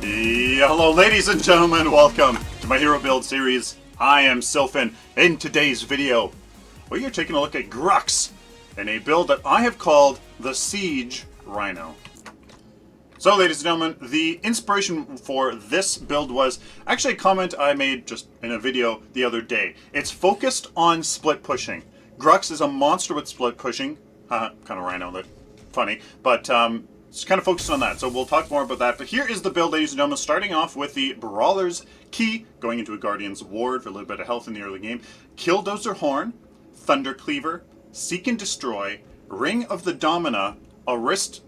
Yeah, hello ladies and gentlemen, welcome to my hero build series. I am Sylphin. In today's video, we are taking a look at Grux in a build that I have called the Seige Rhino. So ladies and gentlemen, the inspiration for this build was actually a comment I made just in a video the other day. It's focused on split pushing. Grux is a monster with split pushing. Kind of Rhino, that funny, but it's kind of focused on that, so we'll talk more about that. But here is the build, ladies and gentlemen, starting off with the Brawler's Key, going into a Guardian's Ward for a little bit of health in the early game. Killdozer Horn, Thunder Cleaver, Seek and Destroy, Ring of the Domina, a Rust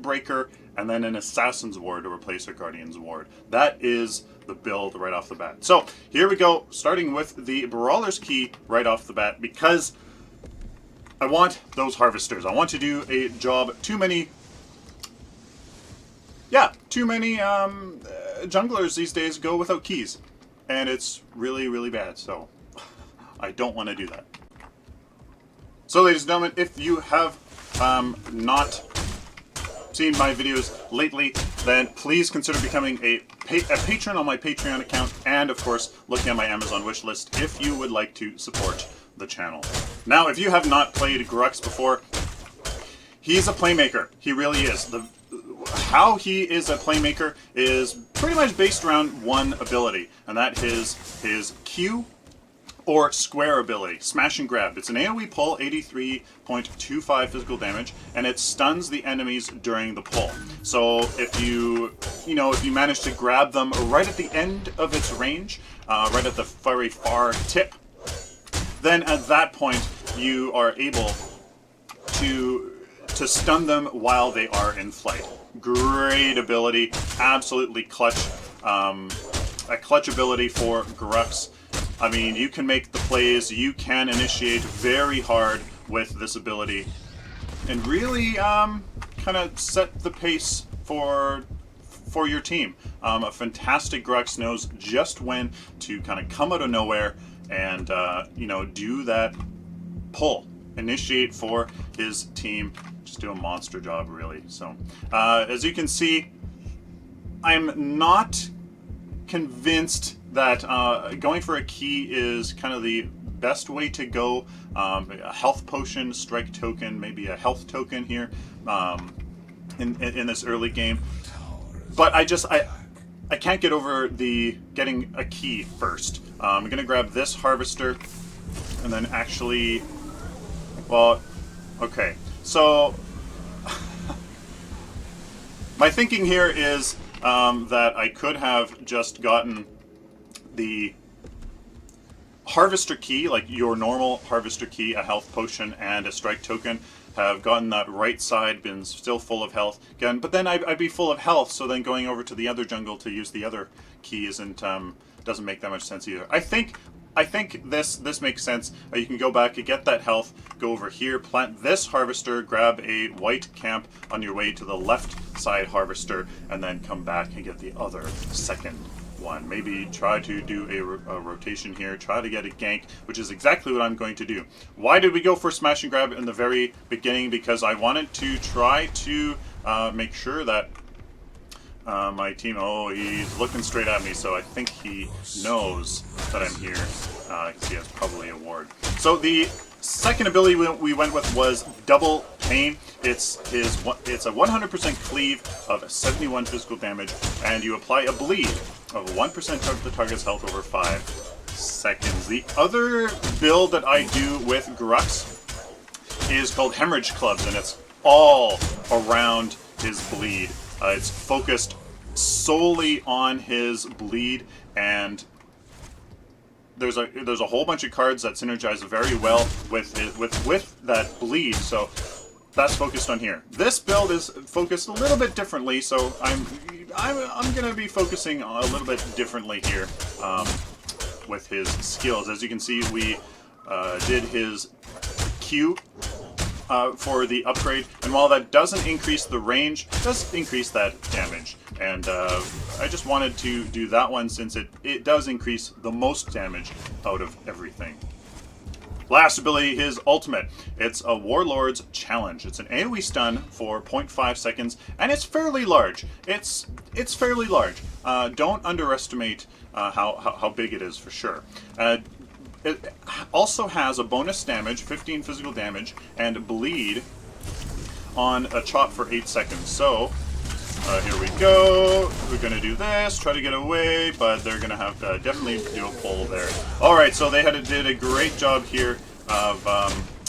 Breaker, and then an Assassin's Ward to replace a Guardian's Ward. That is the build right off the bat. So here we go, starting with the Brawler's Key right off the bat, because I want those harvesters. I want to do a job. Too many junglers these days go without keys, and it's really, really bad, so I don't want to do that. So ladies and gentlemen, if you have not seen my videos lately, then please consider becoming a patron on my Patreon account, and of course looking at my Amazon wish list if you would like to support the channel. Now, if you have not played Grux before, he's a playmaker. He really is. How he is a playmaker is pretty much based around one ability, and that is his Q or square ability, Smash and Grab. It's an AoE pull, 83.25 physical damage, and it stuns the enemies during the pull. So if you manage to grab them right at the end of its range, right at the very far tip, then at that point you are able to stun them while they are in flight. Great ability, absolutely clutch, a clutch ability for Grux. I mean, you can make the plays, you can initiate very hard with this ability, and really kind of set the pace for your team. A fantastic Grux knows just when to kind of come out of nowhere and do that pull, initiate for his team. Just do a monster job, really. So as you can see, I'm not convinced that going for a key is kind of the best way to go. A health potion, strike token, maybe a health token here in this early game. But I can't get over the getting a key first. I'm gonna grab this harvester and then actually, well, okay. So my thinking here is that I could have just gotten the harvester key, like your normal harvester key, a health potion and a strike token, have gotten that right side, been still full of health again, but then I'd be full of health, so then going over to the other jungle to use the other key doesn't make that much sense either. I think this makes sense. You can go back and get that health, go over here, plant this harvester, grab a white camp on your way to the left side harvester, and then come back and get the other second one. Maybe try to do a rotation here, try to get a gank, which is exactly what I'm going to do. Why did we go for Smash and Grab in the very beginning? Because I wanted to try to make sure that my team, oh, he's looking straight at me, so I think he knows that I'm here, because he has probably a ward. So the second ability we went with was Double Pain. It's a 100% cleave of 71 physical damage, and you apply a bleed of 1% of the target's health over 5 seconds. The other build that I do with Grux is called Hemorrhage Clubs, and it's all around his bleed. It's focused solely on his bleed, and there's a whole bunch of cards that synergize very well with that bleed. So that's focused on here. This build is focused a little bit differently, so I'm gonna be focusing a little bit differently here with his skills. As you can see, we did his Q for the upgrade, and while that doesn't increase the range, it does increase that damage. And I just wanted to do that one since it does increase the most damage out of everything. Last ability, his ultimate. It's a Warlord's Challenge. It's an AoE stun for 0.5 seconds, and it's fairly large. It's fairly large. Don't underestimate how big it is for sure. It also has a bonus damage, 15 physical damage, and bleed on a chop for 8 seconds. So, here we go. We're going to do this, try to get away, but they're going to have to definitely do a pull there. Alright, so they did a great job here of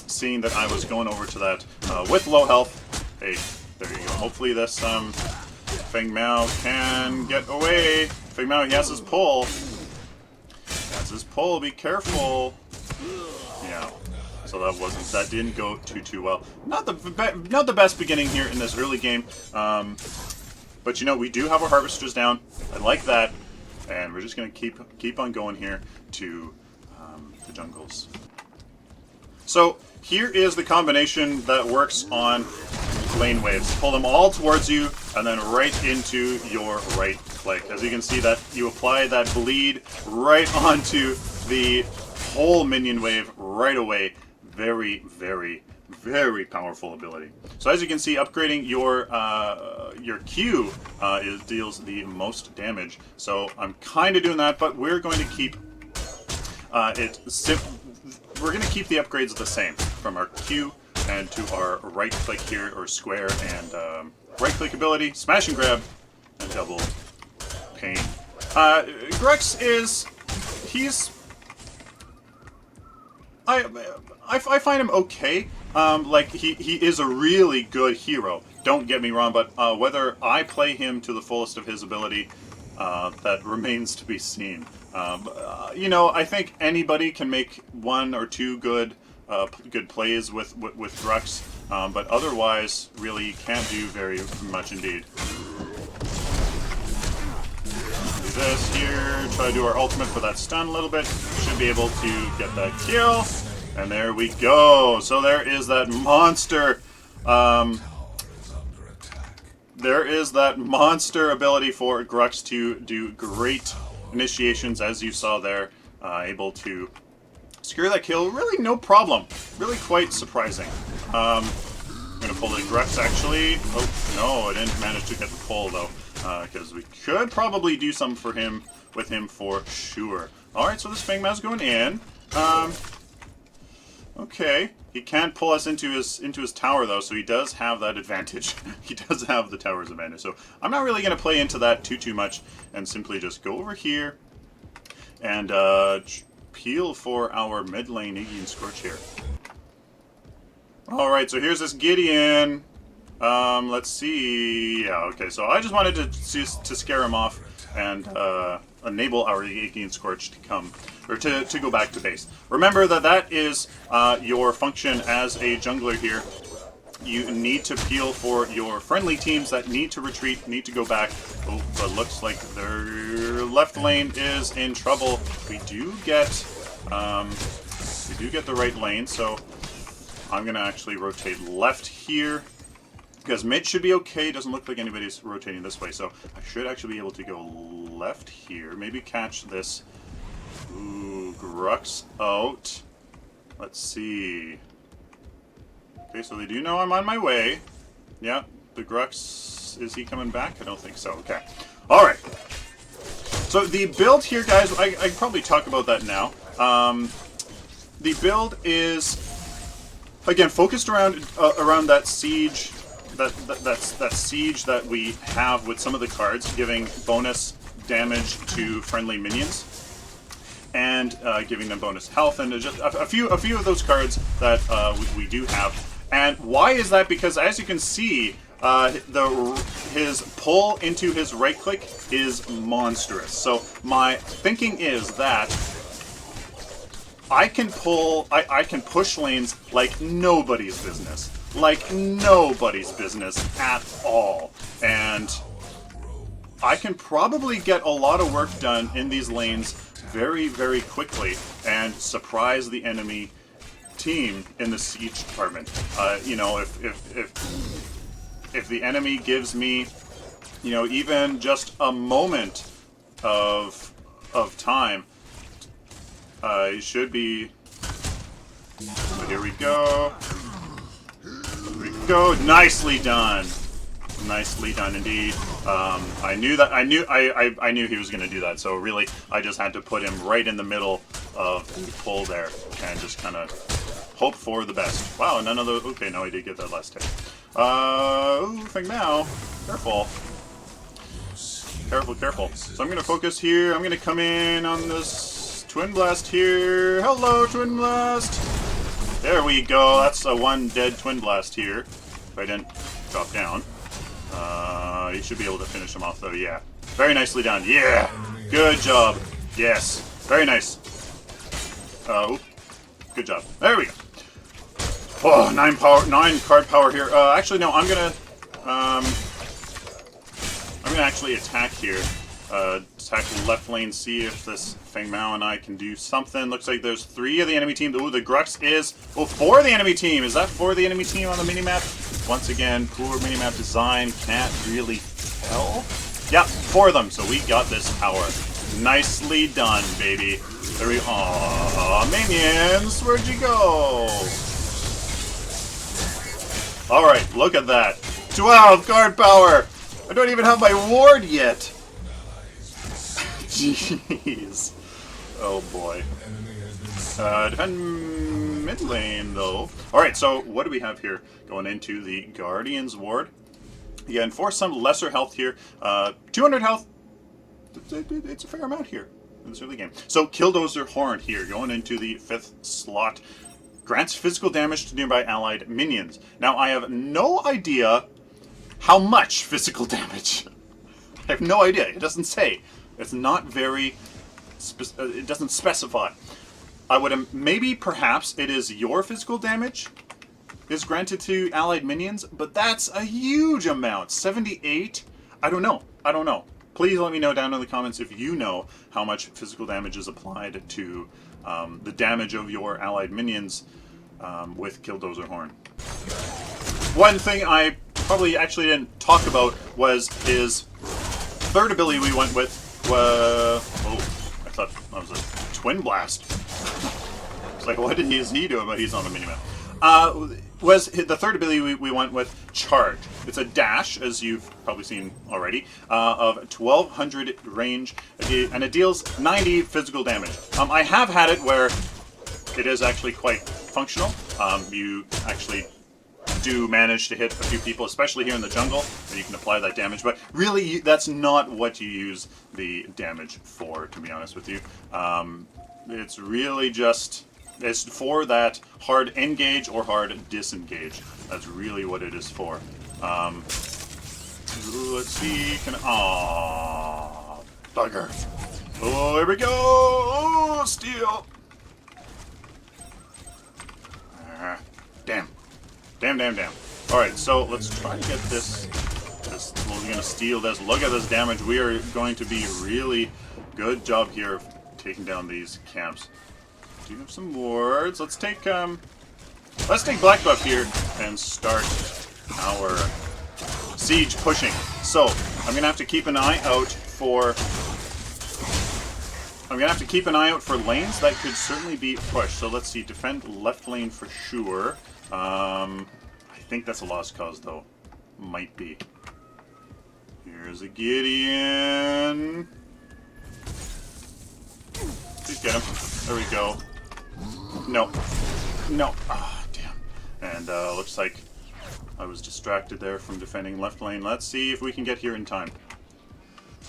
seeing that I was going over to that with low health. Hey, there you go. Hopefully this Feng Mao can get away. Feng Mao, he has his pull. That's his pull, be careful. Yeah. So that didn't go too well. Not the best beginning here in this early game. But you know, we do have our harvesters down. I like that. And we're just gonna keep on going here to the jungles. So here is the combination that works on lane waves. Pull them all towards you, and then right into your right click. As you can see, that you apply that bleed right onto the whole minion wave right away. Very, very, very powerful ability. So as you can see, upgrading your Q deals the most damage. So I'm kind of doing that, but we're going to keep we're going to keep the upgrades the same from our Q and to our right click here, or square and right click ability, smash and grab, and double pain. Grux I find him okay. Like he is a really good hero. Don't get me wrong, but whether I play him to the fullest of his ability, that remains to be seen. You know, I think anybody can make one or two good plays with Grux, but otherwise, really, you can't do very much indeed. Do this here, try to do our ultimate for that stun a little bit. Should be able to get that kill, and there we go. So there is that monster. There is that monster ability for Grux to do great initiations, as you saw there, able to secure that kill, really no problem. Really quite surprising. I'm going to pull the Grux, actually. Oh, no, I didn't manage to get the pull, though, because we could probably do something for him, with him for sure. Alright, so this Feng Mao's going in. Okay, he can't pull us into his tower, though, so he does have that advantage. He does have the tower's advantage, so I'm not really going to play into that too much, and simply just go over here and peel for our mid lane Iggy and Scorch here. Alright, so here's this Gideon. Let's see. Yeah, okay, so I just wanted to scare him off and enable our Iggy and Scorch to come, or to go back to base. Remember that is your function as a jungler here. You need to peel for your friendly teams that need to retreat, need to go back. Oh, but looks like their left lane is in trouble. We do get the right lane, so I'm gonna actually rotate left here, because mid should be okay. Doesn't look like anybody's rotating this way, so I should actually be able to go left here. Maybe catch this. Ooh, Grux out. Let's see. Okay, so they do know I'm on my way. Yeah, the Grux, is he coming back? I don't think so. Okay. Alright. So the build here, guys, I can probably talk about that now. The build is, again, focused around that Seige, that Seige that we have with some of the cards, giving bonus damage to friendly minions, and giving them bonus health, and just a few of those cards that we do have. And why is that? Because as you can see, his pull into his right click is monstrous. So my thinking is that I can push lanes like nobody's business. Like nobody's business at all. And I can probably get a lot of work done in these lanes very, very quickly and surprise the enemy team in the siege department. You know, if the enemy gives me, you know, even just a moment of time, you should be Here we go. Here we go. Nicely done. Nicely done indeed. I knew that. I knew he was going to do that. So really, I just had to put him right in the middle of the pull there and just kind of hope for the best. Wow, none of those. Okay, no, I did get that last hit. Ooh, Feng Mao. Careful. Careful, careful. So I'm going to focus here. I'm going to come in on this Twin Blast here. Hello, Twin Blast. There we go. That's a one dead Twin Blast here. If I didn't drop down. You should be able to finish him off though, yeah. Very nicely done. Yeah! Good job. Yes. Very nice. Good job. There we go. Oh, 9 card power here. Actually, no, I'm gonna actually attack here. Attack left lane, see if this Feng Mao and I can do something. Looks like there's 3 of the enemy team. Ooh, the Grux is... Oh, 4 of the enemy team! Is that 4 of the enemy team on the minimap? Once again, poor minimap design. Can't really tell. Yeah, 4 of them. So we got this power. Nicely done, baby. There we... Aww, minions! Where'd you go? Alright, look at that. 12 card power! I don't even have my ward yet! Jeez. Oh boy. Defend mid lane though. Alright, so what do we have here? Going into the Guardian's ward. Again, for some lesser health here. 200 health. It's a fair amount here in this early game. So Killdozer Horn here, going into the 5th slot. Grants physical damage to nearby allied minions. Now I have no idea how much physical damage. I have no idea. It doesn't say. It's not very... it doesn't specify. I would... maybe, perhaps, it is your physical damage is granted to allied minions, but that's a huge amount. 78? I don't know. I don't know. Please let me know down in the comments if you know how much physical damage is applied to the damage of your allied minions with Killdozer Horn. One thing I probably actually didn't talk about was his third ability we went with. Oh, I thought that was a Twin Blast. It's like, what is he doing? But he's on the minimap. Was the third ability we went with Charge. It's a dash, as you've probably seen already, of 1200 range, and it deals 90 physical damage. I have had it where it is actually quite functional. You actually do manage to hit a few people, especially here in the jungle, and you can apply that damage, but really that's not what you use the damage for, to be honest with you. It's really just, it's for that hard engage or hard disengage. That's really what it is for. Let's see, aww, bugger. Oh, here we go! Oh, steal! Damn. Damn. Alright, so let's try to get this. We're going to steal this. Look at this damage. We are going to be really good job here of taking down these camps. Do you have some wards? Let's take Black Buff here and start our siege pushing. So, I'm going to have to keep an eye out for... lanes that could certainly be pushed. So let's see, defend left lane for sure. I think that's a lost cause though. Might be. Here's a Gideon. Please get him. There we go. No. Ah, damn. And looks like I was distracted there from defending left lane. Let's see if we can get here in time.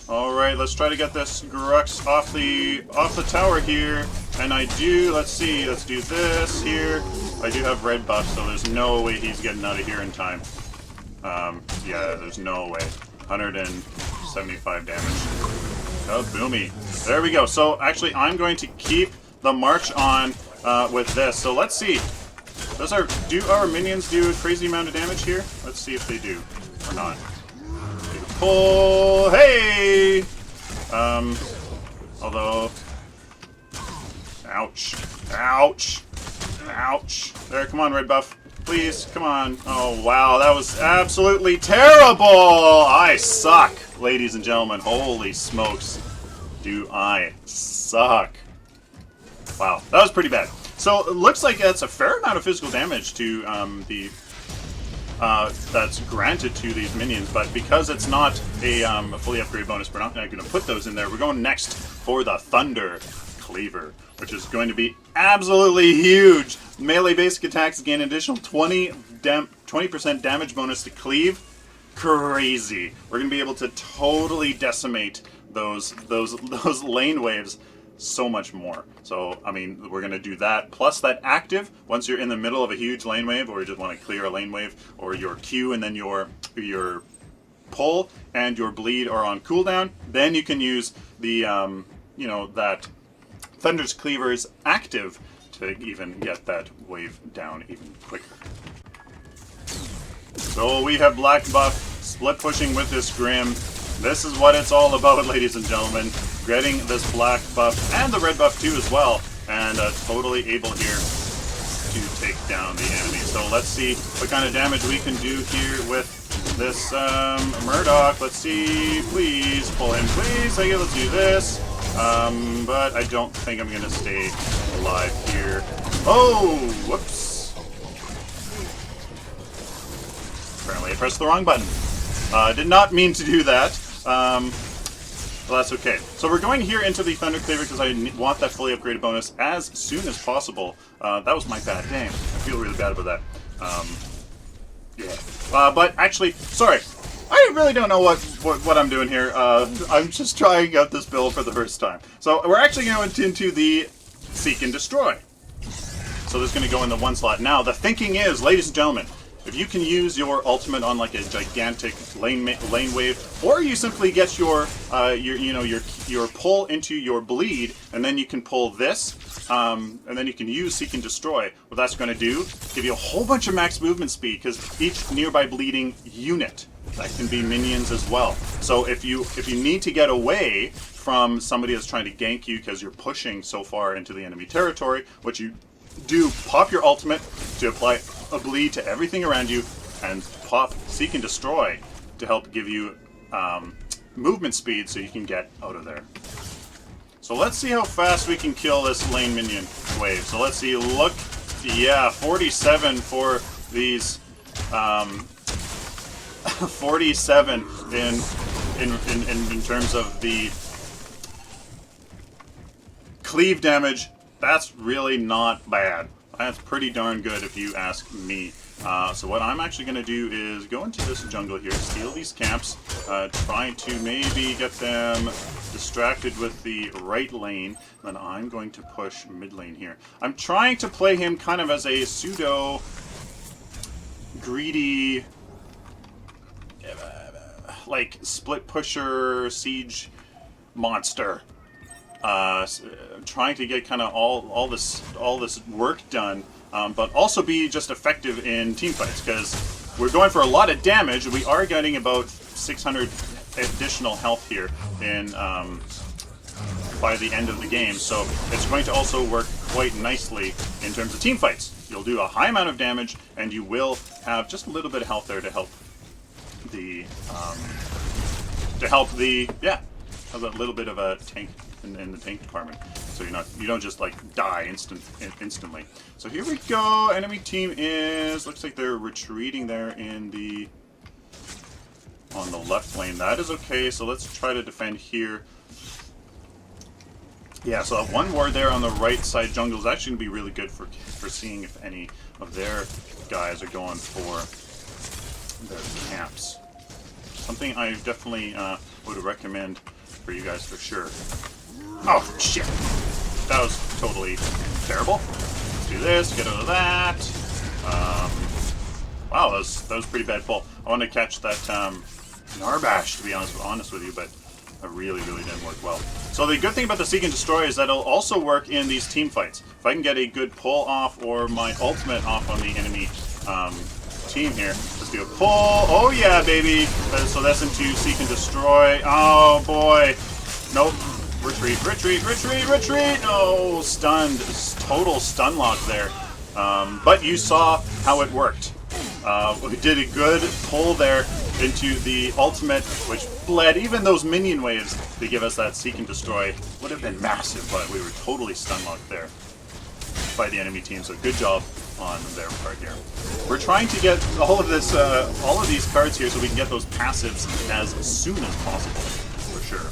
Alright, let's try to get this Grux off the tower here. And I do, let's see, let's do this here. I do have red buff, so there's no way he's getting out of here in time. Yeah, there's no way. 175 damage. Oh, boomy. There we go. So, actually, I'm going to keep the march on with this. So, let's see. Do our minions do a crazy amount of damage here? Let's see if they do. Or not. Beautiful. Hey! Although... Ouch. Ouch. Ouch. There, come on, red buff. Please, come on. Oh, wow, that was absolutely terrible! I suck, ladies and gentlemen. Holy smokes. Do I suck. Wow, that was pretty bad. So it looks like that's a fair amount of physical damage to that's granted to these minions, but because it's not a fully upgraded bonus, we're not going to put those in there. We're going next for the Thunder Cleaver, which is going to be absolutely huge. Melee basic attacks gain an additional 20% damage bonus to cleave. Crazy. We're going to be able to totally decimate those lane waves so much more. So, I mean, we're going to do that. Plus that active, once you're in the middle of a huge lane wave, or you just want to clear a lane wave, or your Q and then your pull and your bleed are on cooldown, then you can use the, you know, that Thunder's Cleaver's active to even get that wave down even quicker. So we have black buff, split pushing with this Grim. This is what it's all about, ladies and gentlemen. Getting this black buff and the red buff too as well, and totally able here to take down the enemy. So let's see what kind of damage we can do here with this Murdoch. Let's see, please pull him, please. Okay, let's do this. But I don't think I'm gonna stay alive here. Oh, whoops. Apparently I pressed the wrong button. Did not mean to do that. Well, that's okay. So we're going here into the Thunder Cleaver because I want that fully upgraded bonus as soon as possible. That was my bad. Dang. I feel really bad about that. Yeah. But actually, sorry. I really don't know what I'm doing here. I'm just trying out this build for the first time. So we're actually going into the Seek and Destroy. So this is going to go in the one slot. Now, the thinking is, ladies and gentlemen, if you can use your ultimate on like a gigantic lane wave, or you simply get your pull into your bleed, and then you can pull this, and then you can use Seek and Destroy. What that's going to do, give you a whole bunch of max movement speed, because each nearby bleeding unit, that can be minions as well. So if you need to get away from somebody that's trying to gank you because you're pushing so far into the enemy territory, what you do, pop your ultimate to apply a bleed to everything around you, and pop Seek and Destroy to help give you movement speed so you can get out of there. So let's see how fast we can kill this lane minion wave. So let's see, look, yeah, 47 for these, 47 in terms of the cleave damage. That's really not bad. That's pretty darn good if you ask me. So what I'm actually going to do is go into this jungle here, steal these camps, try to maybe get them distracted with the right lane, then I'm going to push mid lane here. I'm trying to play him kind of as a pseudo greedy, like split pusher Seige monster. Trying to get kind of all this work done, but also be just effective in team fights, because we're going for a lot of damage. We are getting about 600 additional health here in by the end of the game, so it's going to also work quite nicely in terms of team fights. You'll do a high amount of damage, and you will have just a little bit of health there to help the yeah, have a little bit of a tank in the tank department, so you don't just like die instantly. So here we go. Enemy team looks like they're retreating there on the left lane. That is okay. So let's try to defend here. Yeah, so one ward there on the right side jungle is actually gonna be really good for seeing if any of their guys are going for their camps. Something I definitely would recommend for you guys for sure. Oh, shit. That was totally terrible. Let's do this, get out of that. Wow, that was pretty bad pull. I want to catch that Narbash, to be honest with you, but it really didn't work well. So the good thing about the Seek and Destroy is that it'll also work in these team fights. If I can get a good pull off or my ultimate off on the enemy team here, let's do a pull. Oh yeah, baby. So that's into Seek and Destroy. Oh boy. Nope. Retreat. Oh, stunned. Total stun lock there. But you saw how it worked. We did a good pull there into the ultimate, which bled. Even those minion waves to give us that Seek and Destroy would have been massive, but we were totally stun locked there. by the enemy team, so good job on their part here. We're trying to get all of this, all of these cards here, so we can get those passives as soon as possible, for sure.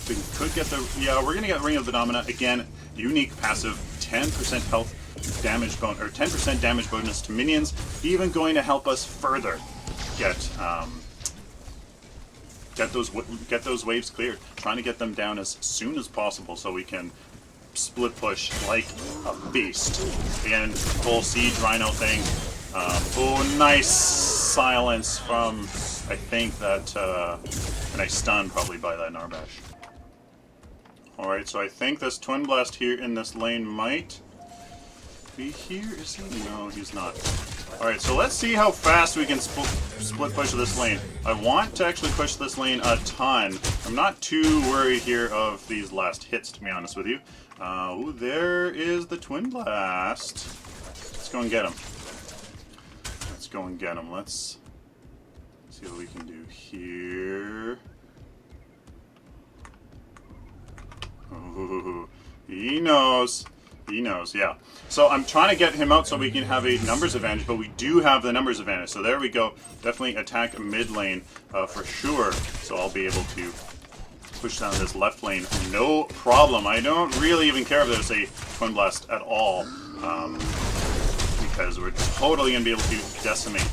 We could get the, yeah, we're gonna get Ring of the Domina again. Unique passive, 10% health damage bonus, or 10% damage bonus to minions. Even going to help us further get those waves cleared. Trying to get them down as soon as possible so we can split push like a beast. Again, full Seige Rhino thing. Oh, nice silence from, I think that, a nice stun probably by that Narbash. Alright, so I think this Twin Blast here in this lane might be here. Is he? No, he's not. Alright, so let's see how fast we can split push this lane. I want to actually push this lane a ton. I'm not too worried here of these last hits, to be honest with you. Ooh, there is the Twin Blast. Let's go and get him. Let's go and get him. Let's see what we can do here. Ooh, he knows. He knows, yeah. So I'm trying to get him out so we can have a numbers advantage, but we do have the numbers advantage. So there we go. Definitely attack mid lane for sure. So I'll be able to push down this left lane, no problem. I don't really even care if there's a Twin Blast at all, because we're totally going to be able to decimate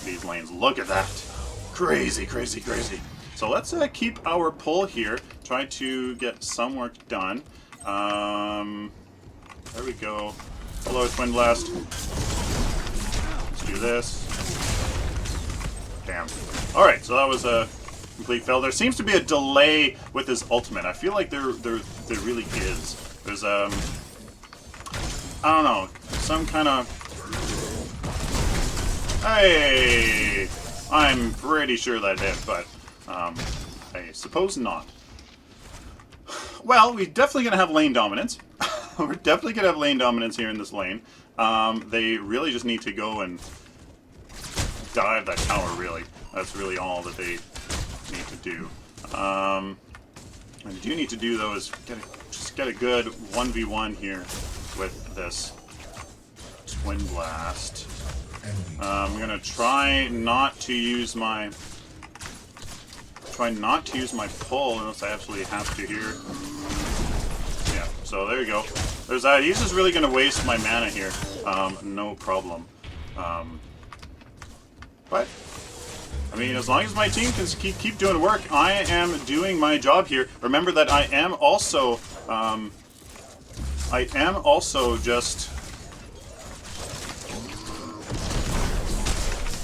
these lanes. Look at that. Crazy, crazy, crazy. So let's keep our pull here, try to get some work done. There we go. Hello, Twin Blast. Let's do this. Damn. Alright, so that was a complete fail. There seems to be a delay with his ultimate. I feel like there really is. There's I don't know, some kind of, hey, I'm pretty sure that hit, but I suppose not. Well, we're definitely gonna have lane dominance. We're definitely gonna have lane dominance here in this lane. They really just need to go and dive that tower. Really, that's really all that they need to do. What they do need to do though is just get a good 1v1 here with this Twin Blast. I'm gonna try not to use my pull unless I absolutely have to here. Yeah, so there you go. There's that. He's just really gonna waste my mana here. No problem. But I mean, as long as my team can keep doing work, I am doing my job here. Remember that I am also just.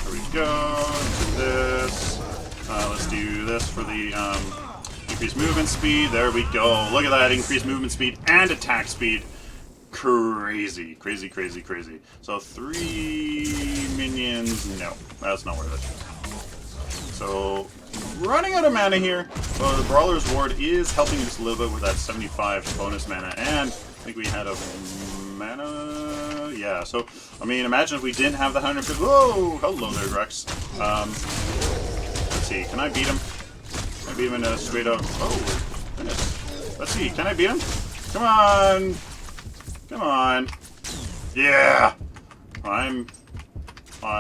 There we go. Do this. Let's do this for the increased movement speed. There we go. Look at that. Increased movement speed and attack speed. Crazy. Crazy, crazy, crazy. So 3 minions. No, that's not worth it. So running out of mana here. Well, the Brawler's Ward is helping us a little bit with that 75 bonus mana. And I think we had a mana. Yeah, so, I mean, imagine if we didn't have the 150. Whoa! Hello there, Grux. Let's see, can I beat him? Can I beat him in a straight up? Oh, goodness. Let's see, can I beat him? Come on! Come on. Yeah! I'm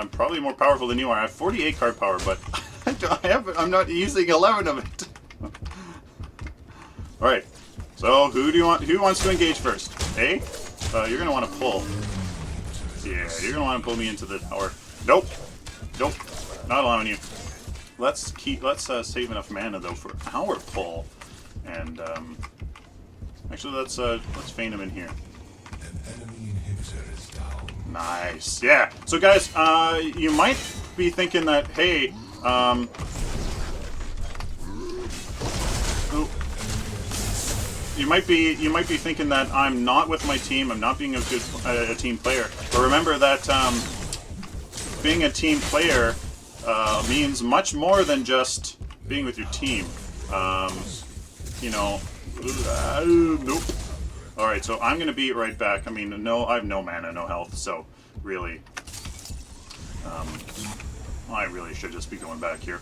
probably more powerful than you are. I have 48 card power, but I'm not using 11 of it. Alright, so who wants to engage first? Hey? You're gonna want to pull. Yeah, you're gonna want to pull me into the tower. Nope. Nope. Not allowing you. Let's save enough mana though for our pull, and actually let's feign him in here. Nice, yeah. So guys, you might be thinking that, hey, you might be thinking that I'm not with my team. I'm not being a good team player. But remember that being a team player means much more than just being with your team. You know, nope. All right, so I'm gonna be right back. I mean, no, I have no mana, no health, so really, I really should just be going back here.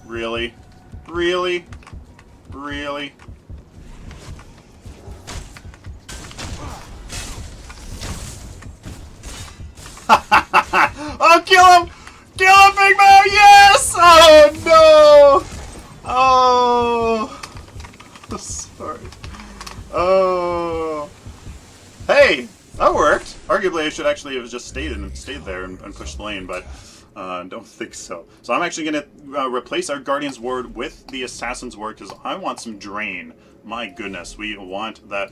Really? Oh, kill him! Kill him, Big Mo! Yes! Oh, no! Oh. Sorry. Oh. Hey! That worked! Arguably, I should actually have just stayed there and pushed the lane, but don't think so. So I'm actually going to replace our Guardian's Ward with the Assassin's Ward, because I want some Drain. My goodness, we want that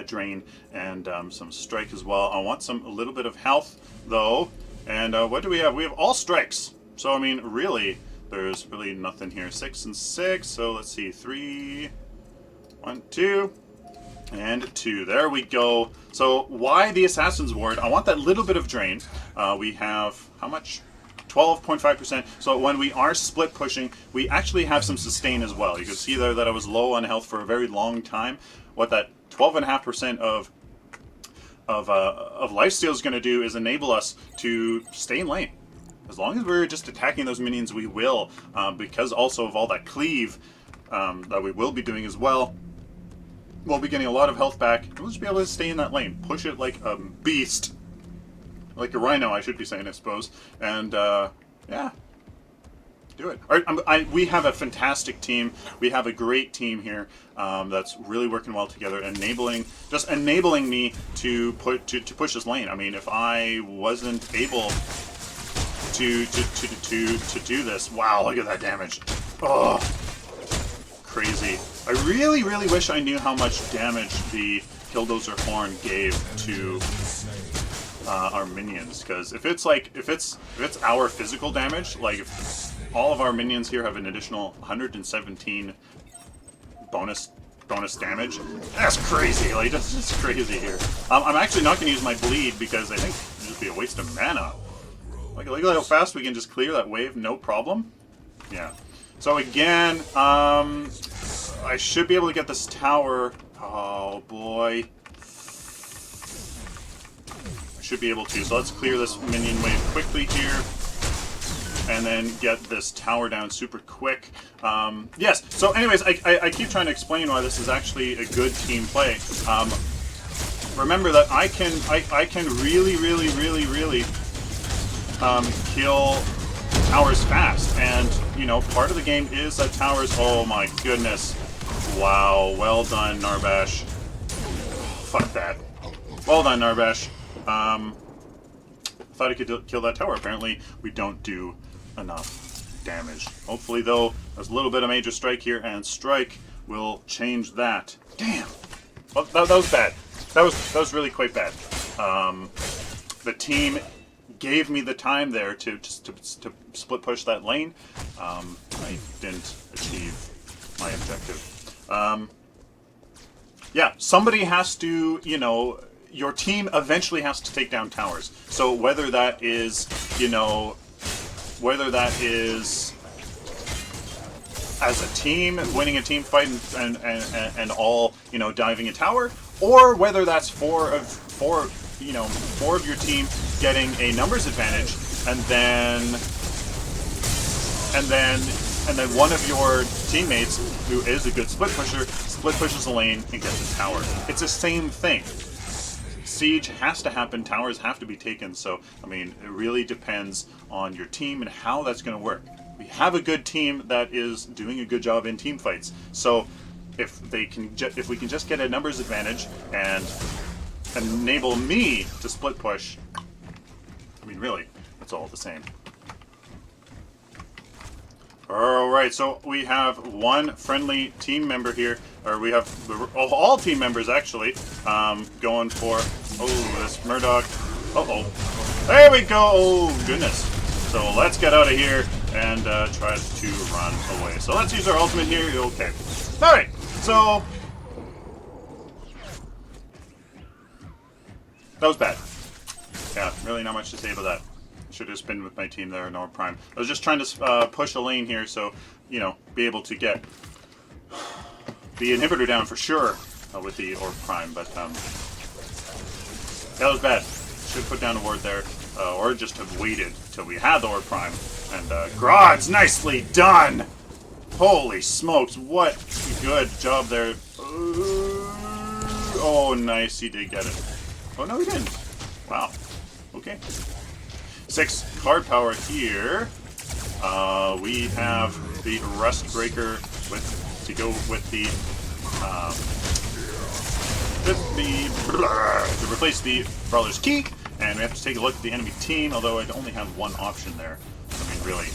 Drain and some Strike as well. I want a little bit of health, though. And what do we have? We have all strikes. So, I mean, really, there's really nothing here. 6 and 6, so let's see. 3, 1, 2... and 2. There we go. So why the Assassin's Ward? I want that little bit of drain. We have, how much? 12.5%. So when we are split pushing, we actually have some sustain as well. You can see there that I was low on health for a very long time. What that 12.5% of lifesteal is going to do is enable us to stay in lane. As long as we're just attacking those minions, we will. Because also of all that cleave that we will be doing as well. We'll be getting a lot of health back. We'll just be able to stay in that lane. Push it like a beast. Like a Rhino, I should be saying, I suppose. And, yeah. Do it. All right, we have a fantastic team. We have a great team here that's really working well together, just enabling me to push this lane. I mean, if I wasn't able to do this, wow, look at that damage. Oh, crazy. I really, really wish I knew how much damage the Killdozer Horn gave to our minions, because if it's our physical damage, like if all of our minions here have an additional 117 bonus damage, that's crazy. Like that's just crazy here. I'm actually not going to use my bleed because I think it'd just be a waste of mana. Like look at how fast we can just clear that wave, no problem. Yeah. So again, I should be able to get this tower. Oh boy. I should be able to. So let's clear this minion wave quickly here. And then get this tower down super quick. Yes, so anyways, I keep trying to explain why this is actually a good team play. Remember that I can really kill towers fast. And, you know, part of the game is that towers... Oh my goodness. Wow, well done, Narbash. Fuck that. Well done, Narbash. Thought I could kill that tower. Apparently, we don't do enough damage. Hopefully, though, there's a little bit of major strike here, and strike will change that. Damn! Well, that was bad. That was really quite bad. The team gave me the time there to split push that lane. I didn't achieve my objective. Yeah, somebody has to, you know, your team eventually has to take down towers. So whether that is, you know, whether that is as a team winning a team fight and all, you know, diving a tower, or whether that's four of your team getting a numbers advantage, and then one of your teammates who is a good split pushes the lane and gets a tower. It's the same thing. Siege has to happen, towers have to be taken, so, I mean, it really depends on your team and how that's going to work. We have a good team that is doing a good job in team fights, so if we can just get a numbers advantage and enable me to split push, I mean, really, it's all the same. Alright, so we have one friendly team member here, or we have all team members actually, going for, oh, this Murdoch, uh-oh, there we go, oh goodness. So let's get out of here and try to run away. So let's use our ultimate here, okay. Alright, so, that was bad. Yeah, really not much to say about that. Should have just been with my team there, no prime. I was just trying to push a lane here, so, you know, be able to get the inhibitor down for sure with the orb prime, but that was bad. Should have put down a ward there, or just have waited till we had the orb prime. And Grux, nicely done! Holy smokes, what good job there. Oh, nice, he did get it. Oh, no, he didn't. Wow. Okay. 6 card power here. We have the Rust Breaker to go with the to replace the Brawler's Key, and we have to take a look at the enemy team. Although I only have one option there. I mean, really,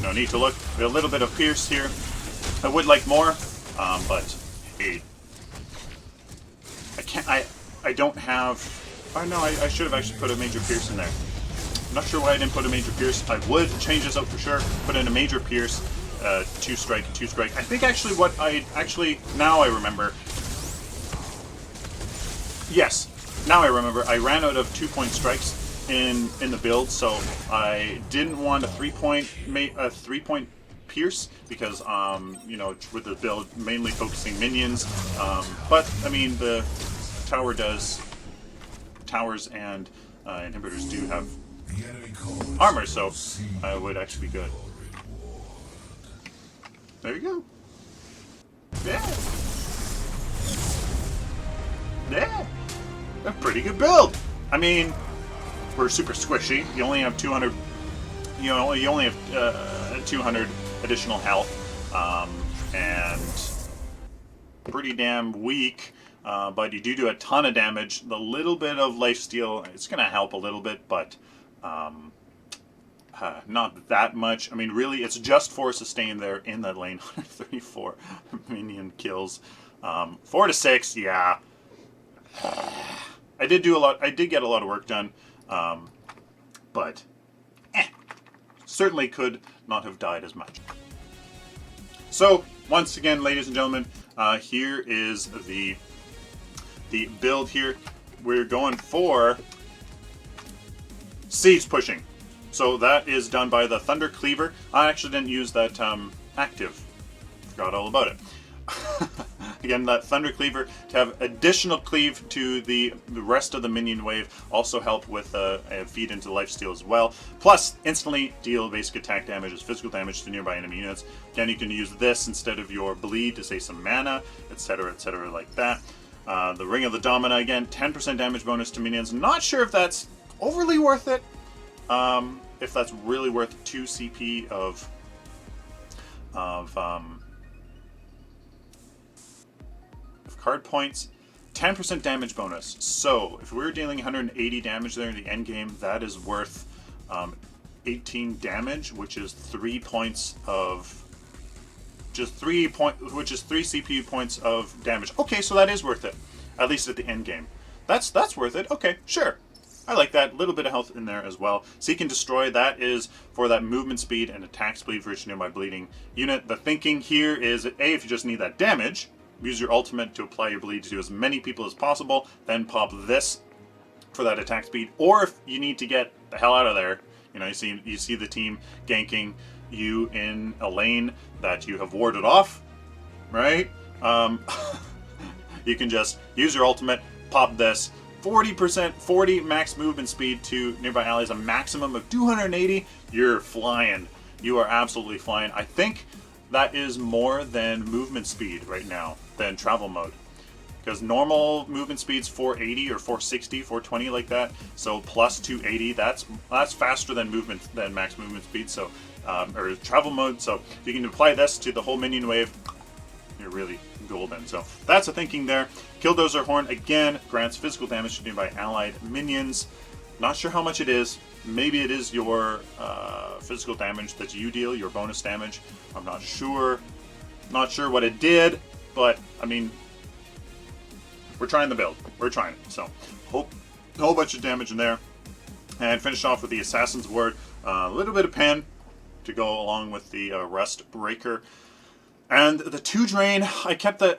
no need to look. We have a little bit of Pierce here. I would like more, but hey, I can't. I don't have. Oh no, I should have actually put a Major Pierce in there. I'm not sure why I didn't put a Major Pierce. I would change this out for sure. Put in a Major Pierce, 2 strike, 2 strike. I think actually what now I remember. Yes, now I remember. I ran out of 2-point strikes in the build, so I didn't want a 3-point Pierce because you know, with the build mainly focusing minions. But I mean, the towers and inhibitors do have armor, so I would actually be good. There you go. Yeah. Yeah. A pretty good build. I mean, we're super squishy. You only have 200. You only have 200 additional health, and pretty damn weak. But you do a ton of damage. The little bit of lifesteal, it's going to help a little bit, but not that much. I mean, really, it's just for sustain there in that lane. 134 minion kills. 4 to 6, yeah. I did do a lot. I did get a lot of work done, but certainly could not have died as much. So once again, ladies and gentlemen, here is the build. Here we're going for siege pushing. So that is done by the Thunder Cleaver. I actually didn't use that active. Forgot all about it. Again, that Thunder Cleaver to have additional cleave to the rest of the minion wave, also help with a feed into lifesteal as well. Plus, instantly deal basic attack damage as physical damage to nearby enemy units. Again, you can use this instead of your bleed to save some mana, etc., like that. The Ring of the Domina, again, 10% damage bonus to minions. Not sure if that's overly worth it. If that's really worth 2 CP of card points. 10% damage bonus. So if we were dealing 180 damage there in the end game, that is worth 18 damage, which is 3 points of which is 3 CPU points of damage. Okay, so that is worth it, at least at the end game. That's worth it. Okay, sure. I like that. Little bit of health in there as well. Seek and Destroy, that is for that movement speed and attack speed for each nearby bleeding unit. The thinking here is that if you just need that damage, use your ultimate to apply your bleed to as many people as possible, then pop this for that attack speed. Or if you need to get the hell out of there, you know, you see the team ganking you in a lane that you have warded off, right? You can just use your ultimate, pop this, 40% max movement speed to nearby allies, a maximum of 280. You're flying. You are absolutely flying. I think that is more than movement speed right now, than travel mode. Because normal movement speed's 480 or 460, 420 like that. So plus 280, that's faster than max movement speed. So or travel mode. So if you can apply this to the whole minion wave, you're really golden. So that's the thinking there. Killdozer Horn again grants physical damage to nearby allied minions. Not sure how much it is. Maybe it is your physical damage that you deal, your bonus damage. I'm not sure. Not sure what it did, but I mean, we're trying the build. We're trying it. So, a whole bunch of damage in there. And finish off with the Assassin's Ward. A little bit of pen to go along with the Rust Breaker. And the 2 Drain, I kept that.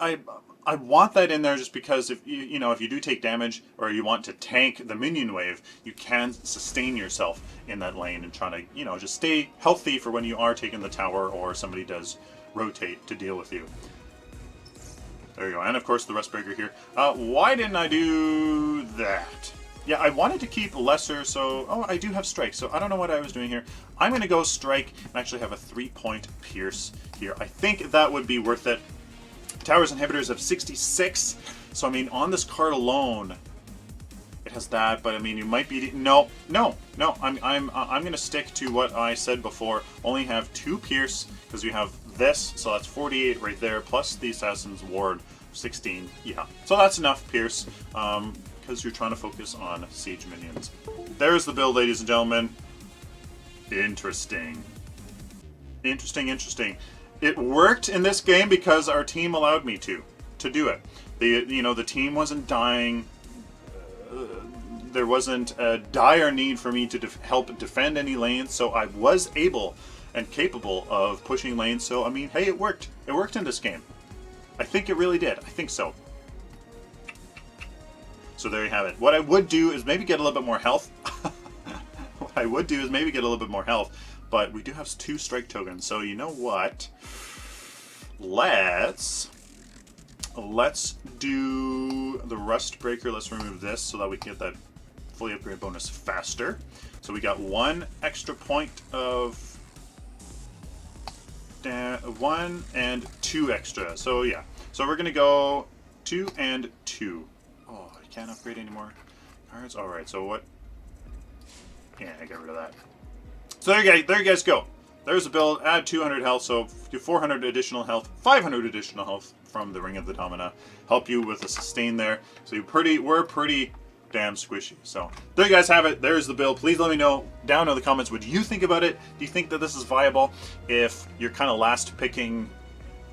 I want that in there just because if you do take damage or you want to tank the minion wave, you can sustain yourself in that lane and try to, just stay healthy for when you are taking the tower or somebody does rotate to deal with you. There you go. And of course the Rust Breaker here. Why didn't I do that? Yeah, I wanted to keep lesser, so I do have strike, so I don't know what I was doing here. I'm going to go strike and actually have a 3-point pierce here. I think that would be worth it. Towers inhibitors have 66, so I mean on this card alone, it has that, but I mean, you might be... No. I'm going to stick to what I said before. Only have 2 Pierce, because you have this, so that's 48 right there, plus the Assassin's Ward, 16. Yeah. So that's enough Pierce, because you're trying to focus on Siege minions. There's the build, ladies and gentlemen. Interesting. Interesting. It worked in this game because our team allowed me to do it. The team wasn't dying. There wasn't a dire need for me to help defend any lanes, so I was able and capable of pushing lanes. So I mean, hey, it worked. It worked in this game. I think it really did. I think so. So there you have it. What I would do is maybe get a little bit more health. But we do have 2 strike tokens, so you know what? Let's do the Rust Breaker. Let's remove this so that we can get that fully upgrade bonus faster. So we got 1 extra point of 1 and 2 extra. So yeah. So we're gonna go 2 and 2. Oh, I can't upgrade anymore cards. All right. So what? Yeah, I got rid of that. So there you guys go. There's a build. Add 200 health, so 400 additional health, 500 additional health from the Ring of the Domina. Help you with a sustain there. So we're pretty damn squishy. So there you guys have it. There's the build. Please let me know down in the comments what you think about it. Do you think that this is viable? If you're kind of last picking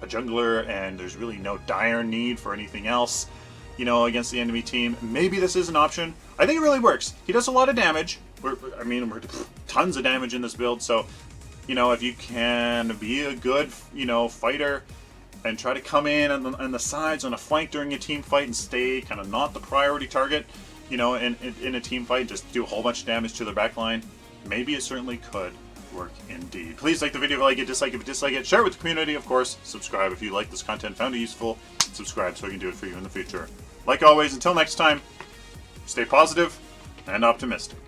a jungler and there's really no dire need for anything else, you know, against the enemy team, maybe this is an option. I think it really works. He does a lot of damage. We're tons of damage in this build, so, you know, if you can be a good, you know, fighter and try to come in on the sides, on a flank during a team fight and stay kind of not the priority target, you know, in a team fight, just do a whole bunch of damage to their backline, maybe it certainly could work indeed. Please like the video if you like it, dislike it if you dislike it, share it with the community, of course, subscribe if you like this content, found it useful, subscribe so I can do it for you in the future. Like always, until next time, stay positive and optimistic.